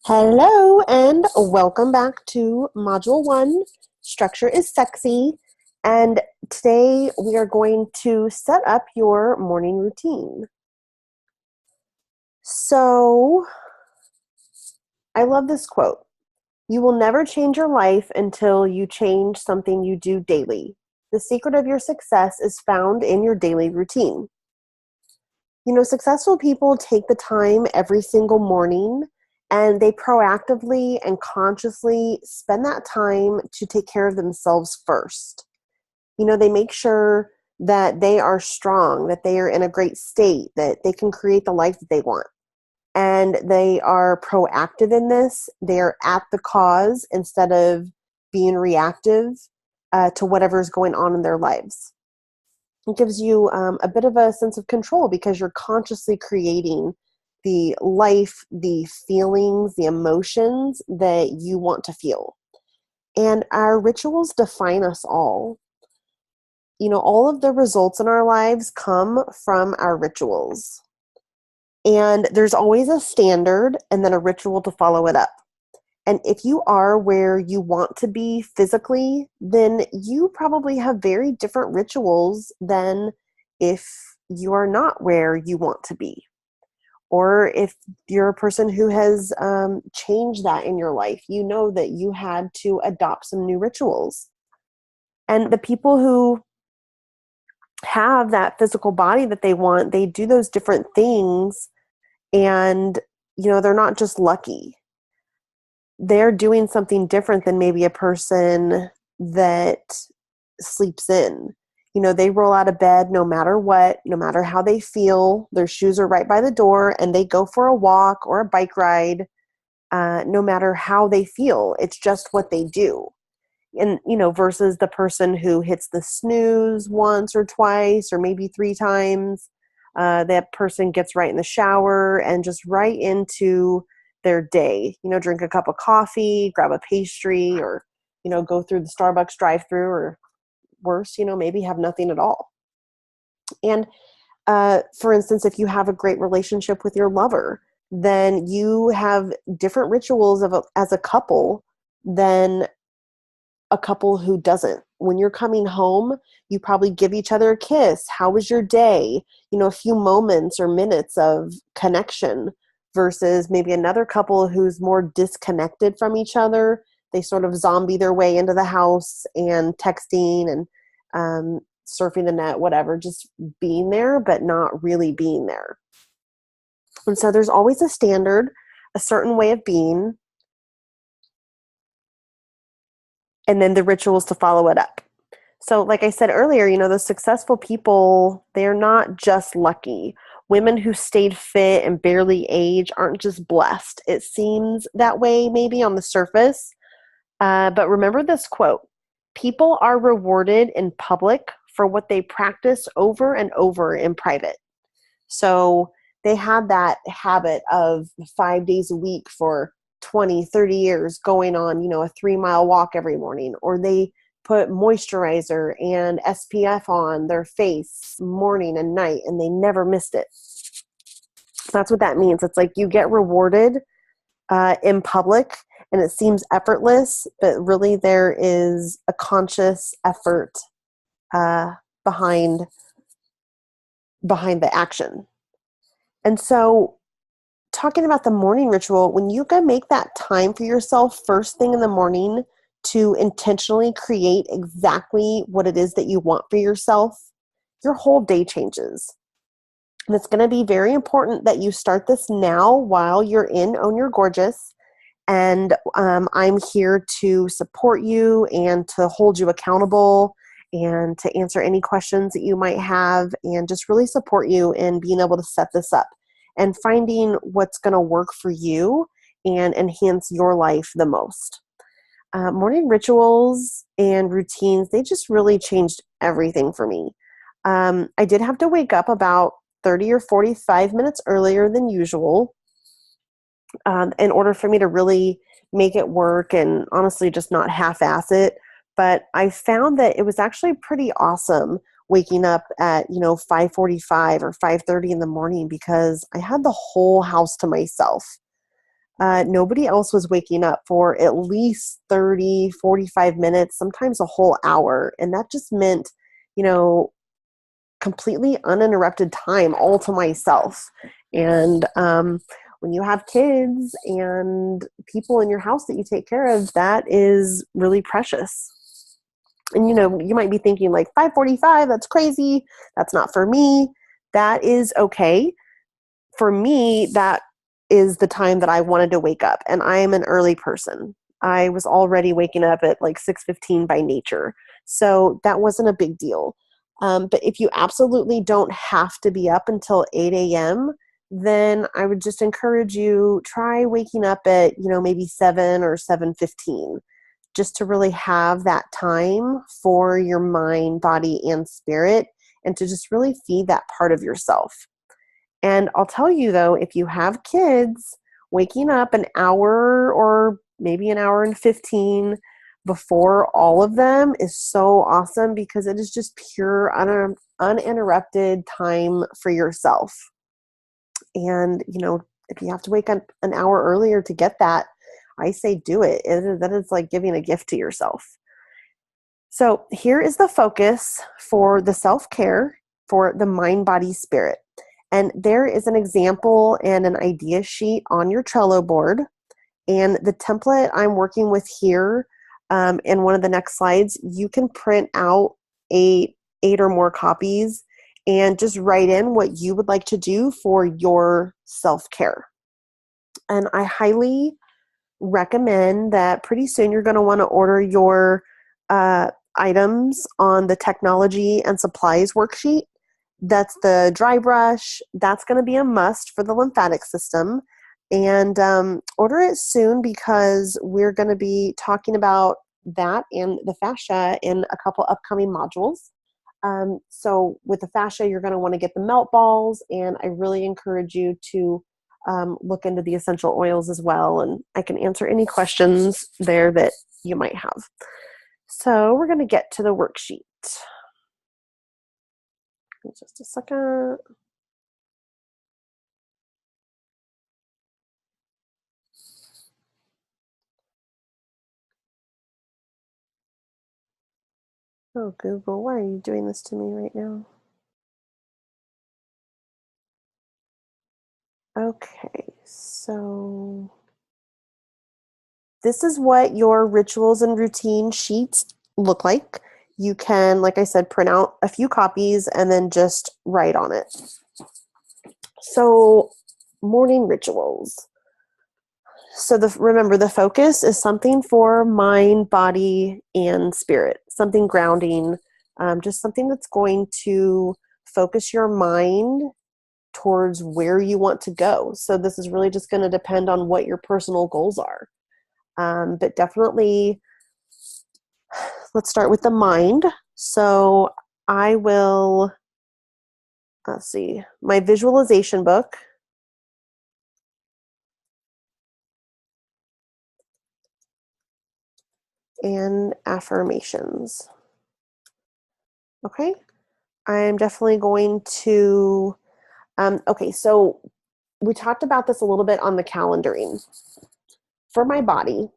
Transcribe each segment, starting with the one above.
Hello and welcome back to Module 1, Structure is Sexy. And today we are going to set up your morning routine. So, I love this quote. You will never change your life until you change something you do daily. The secret of your success is found in your daily routine. You know, successful people take the time every single morning and they proactively and consciously spend that time to take care of themselves first. You know, they make sure that they are strong, that they are in a great state, that they can create the life that they want. And they are proactive in this. They are at the cause instead of being reactive to whatever's going on in their lives. It gives you a bit of a sense of control because you're consciously creating the life, the feelings, the emotions that you want to feel. And our rituals define us all. You know, all of the results in our lives come from our rituals. And there's always a standard and then a ritual to follow it up. And if you are where you want to be physically, then you probably have very different rituals than if you are not where you want to be. Or if you're a person who has changed that in your life, you know that you had to adopt some new rituals. And the people who have that physical body that they want, they do those different things. And, you know, they're not just lucky. They're doing something different than maybe a person that sleeps in. You know, they roll out of bed no matter what, no matter how they feel. Their shoes are right by the door and they go for a walk or a bike ride, no matter how they feel. It's just what they do. And, you know, versus the person who hits the snooze once or twice or maybe 3 times. That person gets right in the shower and just right into their day. You know, drink a cup of coffee, grab a pastry, or, you know, go through the Starbucks drive-through, or worse, you know, maybe have nothing at all. And for instance, if you have a great relationship with your lover, then you have different rituals as a couple than a couple who doesn't. When you're coming home, you probably give each other a kiss. How was your day? You know, a few moments or minutes of connection versus maybe another couple who's more disconnected from each other. They sort of zombie their way into the house and texting and surfing the net, whatever, just being there, but not really being there. And so there's always a standard, a certain way of being, and then the rituals to follow it up. So like I said earlier, you know, the successful people, they're not just lucky. Women who stayed fit and barely age aren't just blessed. It seems that way maybe on the surface. But remember this quote: people are rewarded in public for what they practice over and over in private. So they had that habit of 5 days a week for 20, 30 years going on, you know, a 3-mile walk every morning, or they put moisturizer and SPF on their face morning and night, and they never missed it. That's what that means. It's like you get rewarded in public, and it seems effortless, but really there is a conscious effort behind the action. And so, talking about the morning ritual, when you can make that time for yourself first thing in the morning to intentionally create exactly what it is that you want for yourself, your whole day changes. And it's going to be very important that you start this now while you're in Own Your Gorgeous. And I'm here to support you and to hold you accountable and to answer any questions that you might have and just really support you in being able to set this up and finding what's going to work for you and enhance your life the most. Morning rituals and routines, they just really changed everything for me. I did have to wake up about 30 or 45 minutes earlier than usual in order for me to really make it work and honestly just not half-ass it. But I found that it was actually pretty awesome waking up at, 5:45 or 5:30 in the morning because I had the whole house to myself. nobody else was waking up for at least 30, 45 minutes, sometimes a whole hour. And that just meant, completely uninterrupted time all to myself. And when you have kids and people in your house that you take care of, that is really precious. And you might be thinking like 5:45, that's crazy. That's not for me. That is okay. For me, that is the time that I wanted to wake up. And I am an early person. I was already waking up at like 6:15 by nature. So that wasn't a big deal. But if you absolutely don't have to be up until 8 a.m., then I would just encourage you, try waking up at, maybe 7 or 7:15, just to really have that time for your mind, body, and spirit, and to just really feed that part of yourself. And I'll tell you though, if you have kids, waking up an hour or maybe an hour and 15 before all of them is so awesome, because it is just pure, uninterrupted time for yourself. And, if you have to wake up an hour earlier to get that, I say do it. That is like giving a gift to yourself. So here is the focus for the self-care for the mind, body, spirit. And there is an example and an idea sheet on your Trello board. And the template I'm working with here, in one of the next slides, you can print out eight or more copies and just write in what you would like to do for your self-care. And I highly recommend that pretty soon you're going to want to order your items on the technology and supplies worksheet. That's the dry brush. That's going to be a must for the lymphatic system. And order it soon, because we're going to be talking about that and the fascia in a couple upcoming modules. So with the fascia, you're going to want to get the melt balls, and I really encourage you to look into the essential oils as well. And I can answer any questions there that you might have. So we're going to get to the worksheet. In just a second. Oh, Google, why are you doing this to me right now? Okay, so this is what your rituals and routine sheets look like. You can, like I said, print out a few copies and then just write on it. So, morning rituals. So remember, the focus is something for mind, body, and spirit, something grounding, just something that's going to focus your mind towards where you want to go. So this is really just going to depend on what your personal goals are. But definitely, let's start with the mind. So I will, let's see, my visualization book. And affirmations. Okay, I'm definitely going to, okay, so we talked about this a little bit on the calendaring. For my body,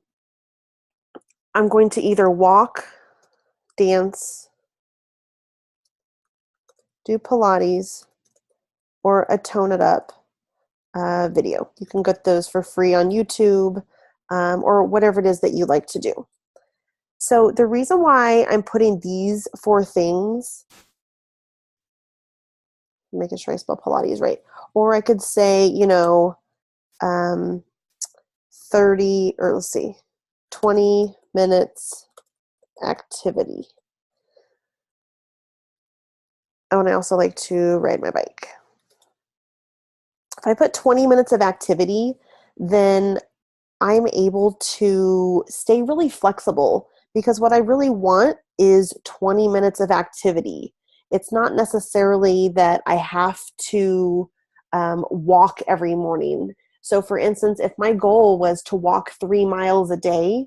I'm going to either walk, dance, do Pilates, or a Tone It Up video. You can get those for free on YouTube, or whatever it is that you like to do. So the reason why I'm putting these 4 things, making sure I spell Pilates right, or I could say, 30, or let's see, 20 minutes activity. Oh, and I also like to ride my bike. If I put 20 minutes of activity, then I'm able to stay really flexible, because what I really want is 20 minutes of activity. It's not necessarily that I have to walk every morning. So for instance, if my goal was to walk 3 miles a day,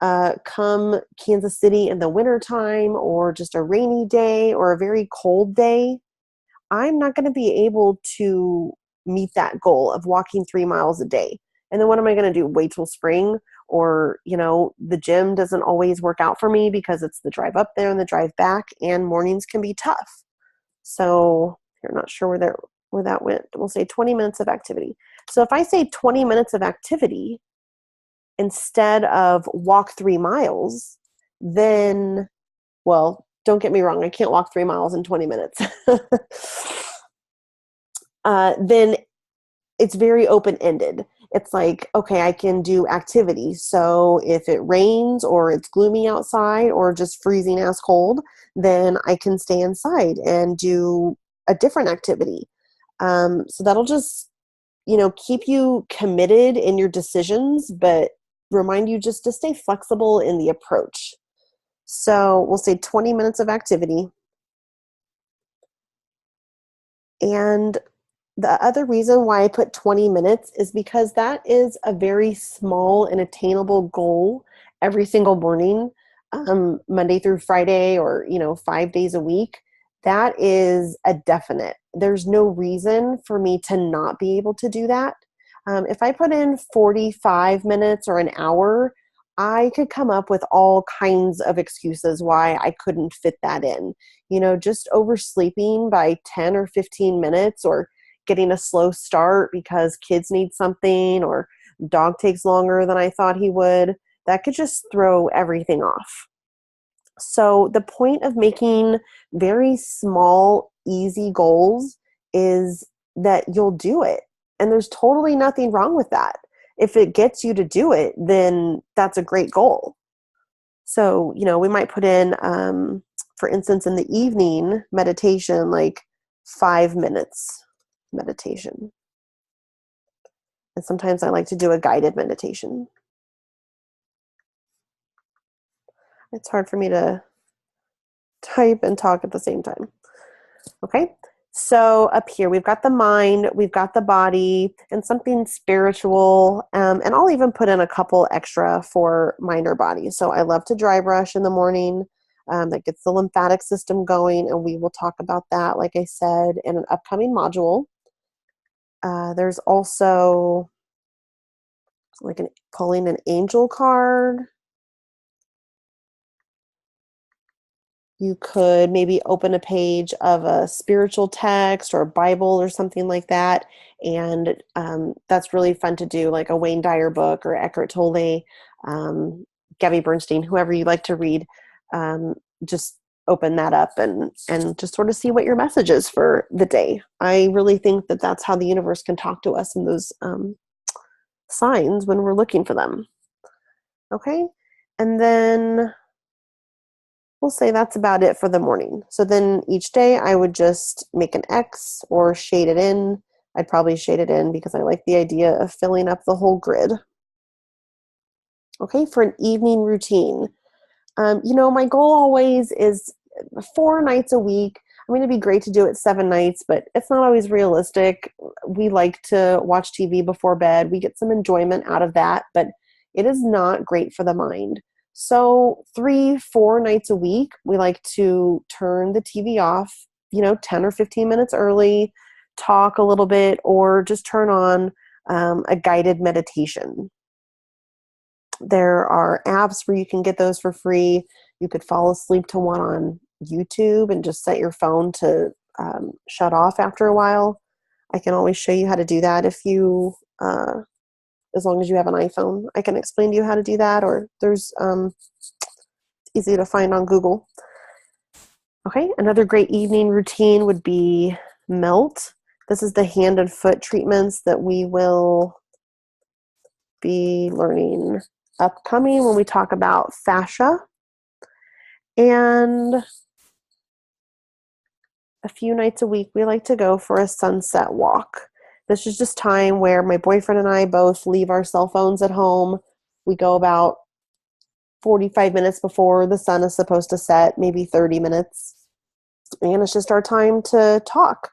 come Kansas City in the wintertime, or just a rainy day or a very cold day, I'm not going to be able to meet that goal of walking 3 miles a day. And then what am I going to do? Wait till spring? Or, the gym doesn't always work out for me because it's the drive up there and the drive back, and mornings can be tough. So you're not sure where that went. We'll say 20 minutes of activity. So if I say 20 minutes of activity instead of walk 3 miles, then, well, don't get me wrong, I can't walk 3 miles in 20 minutes. Then it's very open-ended. It's like, okay, I can do activity. So if it rains or it's gloomy outside or just freezing ass cold, then I can stay inside and do a different activity. So that'll just, keep you committed in your decisions, but remind you just to stay flexible in the approach. So we'll say 20 minutes of activity. And the other reason why I put 20 minutes is because that is a very small and attainable goal every single morning, Monday through Friday, or, 5 days a week. That is a definite. There's no reason for me to not be able to do that. If I put in 45 minutes or an hour, I could come up with all kinds of excuses why I couldn't fit that in. Just oversleeping by 10 or 15 minutes, or getting a slow start because kids need something, or dog takes longer than I thought he would. That could just throw everything off. So the point of making very small, easy goals is that you'll do it. And there's totally nothing wrong with that. If it gets you to do it, then that's a great goal. So, we might put in, for instance, in the evening meditation, like 5 minutes meditation. And sometimes I like to do a guided meditation. It's hard for me to type and talk at the same time. Okay, so up here we've got the mind, we've got the body, and something spiritual. And I'll even put in a couple extra for mind or body. So I love to dry brush in the morning. That gets the lymphatic system going, and we will talk about that, like I said, in an upcoming module. There's also like pulling an angel card. You could maybe open a page of a spiritual text or a Bible or something like that. And that's really fun to do, like a Wayne Dyer book or Eckhart Tolle, Gabby Bernstein, whoever you like to read. Just open that up and just sort of see what your message is for the day. I really think that that's how the universe can talk to us in those signs when we're looking for them. Okay? And then we'll say that's about it for the morning. So then each day I would just make an X or shade it in. I'd probably shade it in because I like the idea of filling up the whole grid. Okay, for an evening routine. My goal always is 4 nights a week. I mean, it'd be great to do it 7 nights, but it's not always realistic. We like to watch TV before bed. We get some enjoyment out of that, but it is not great for the mind. So 3-4 nights a week, we like to turn the TV off, 10 or 15 minutes early, talk a little bit, or just turn on a guided meditation. There are apps where you can get those for free. You could fall asleep to one on YouTube and just set your phone to shut off after a while. I can always show you how to do that if you, as long as you have an iPhone. I can explain to you how to do that, or there's easy to find on Google. Okay, another great evening routine would be melt. This is the hand and foot treatments that we will be learning upcoming when we talk about fascia. And a few nights a week, we like to go for a sunset walk. This is just time where my boyfriend and I both leave our cell phones at home. We go about 45 minutes before the sun is supposed to set, maybe 30 minutes. And it's just our time to talk.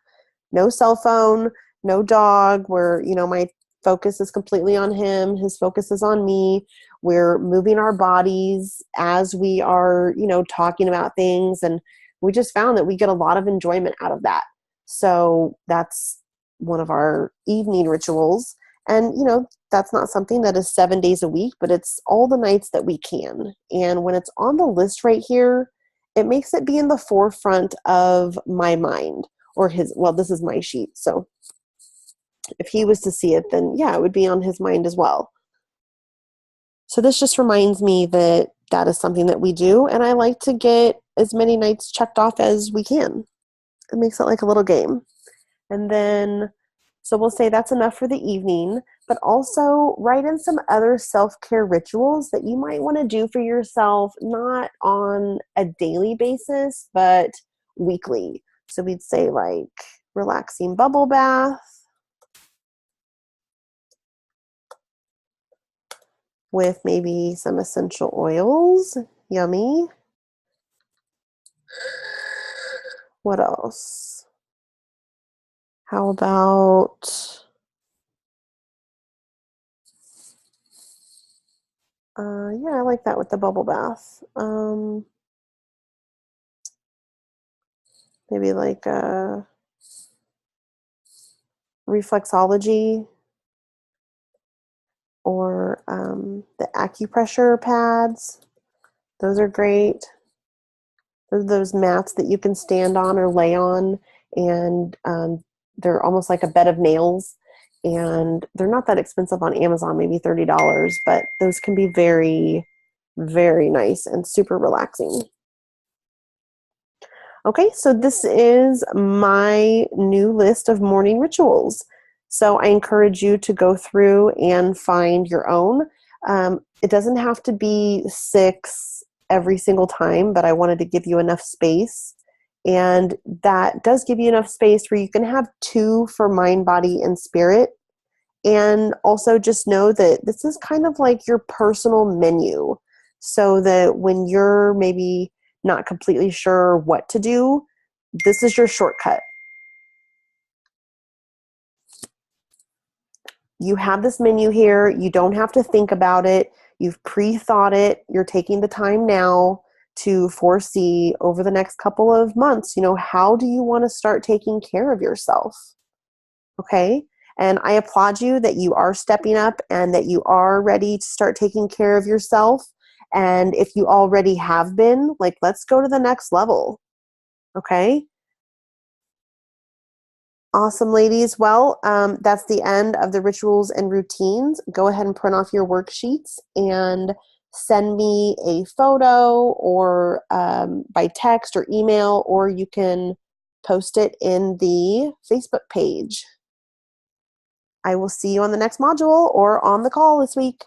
No cell phone, no dog, where, my focus is completely on him. His focus is on me. We're moving our bodies as we are, talking about things. And we just found that we get a lot of enjoyment out of that. So that's one of our evening rituals. And, that's not something that is 7 days a week, but it's all the nights that we can. And when it's on the list right here, it makes it be in the forefront of my mind, or his, well, this is my sheet. So if he was to see it, then yeah, it would be on his mind as well. So this just reminds me that that is something that we do, and I like to get as many nights checked off as we can. It makes it like a little game. And then, so we'll say that's enough for the evening, but also write in some other self-care rituals that you might want to do for yourself, not on a daily basis, but weekly. So we'd say like relaxing bubble bath with maybe some essential oils. Yummy. What else? How about yeah, I like that with the bubble bath. Maybe like reflexology, or the acupressure pads. Those are great. Those mats that you can stand on or lay on, and they're almost like a bed of nails. And they're not that expensive on Amazon, maybe $30, but those can be very, very nice and super relaxing. Okay, so this is my new list of morning rituals. So I encourage you to go through and find your own. It doesn't have to be 6 every single time, but I wanted to give you enough space. And that does give you enough space where you can have 2 for mind, body, and spirit. And also just know that this is kind of like your personal menu, so that when you're maybe not completely sure what to do, this is your shortcut. You have this menu here. You don't have to think about it. You've pre-thought it. You're taking the time now to foresee over the next couple of months, how do you want to start taking care of yourself? Okay? And I applaud you that you are stepping up and that you are ready to start taking care of yourself. And if you already have been, like, let's go to the next level. Okay? Awesome, ladies. Well, that's the end of the rituals and routines. Go ahead and print off your worksheets and send me a photo, or by text or email, or you can post it in the Facebook page. I will see you on the next module or on the call this week.